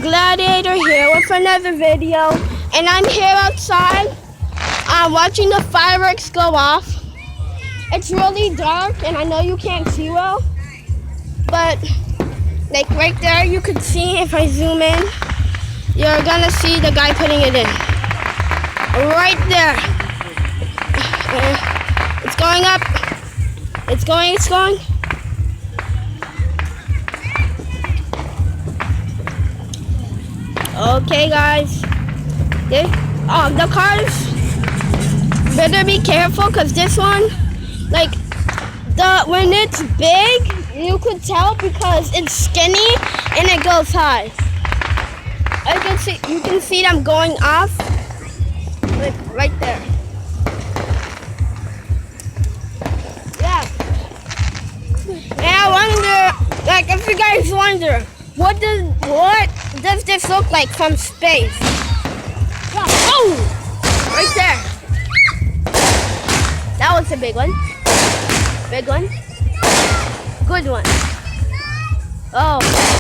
Gladiator here with another video, and I'm here outside. I'm watching the fireworks go off. It's really dark, and I know you can't see well, but like right there, you could see if I zoom in. You're gonna see the guy putting it in. Right there. It's going up. It's going. Okay, guys. The cars, better be careful, because this one, like, when it's big, you could tell because it's skinny and it goes high. You can see them going off, like right there. Yeah. And I wonder, like, if you guys wonder, what does this look like from space? Oh! Right there. That was a big one. Big one. Good one. Oh.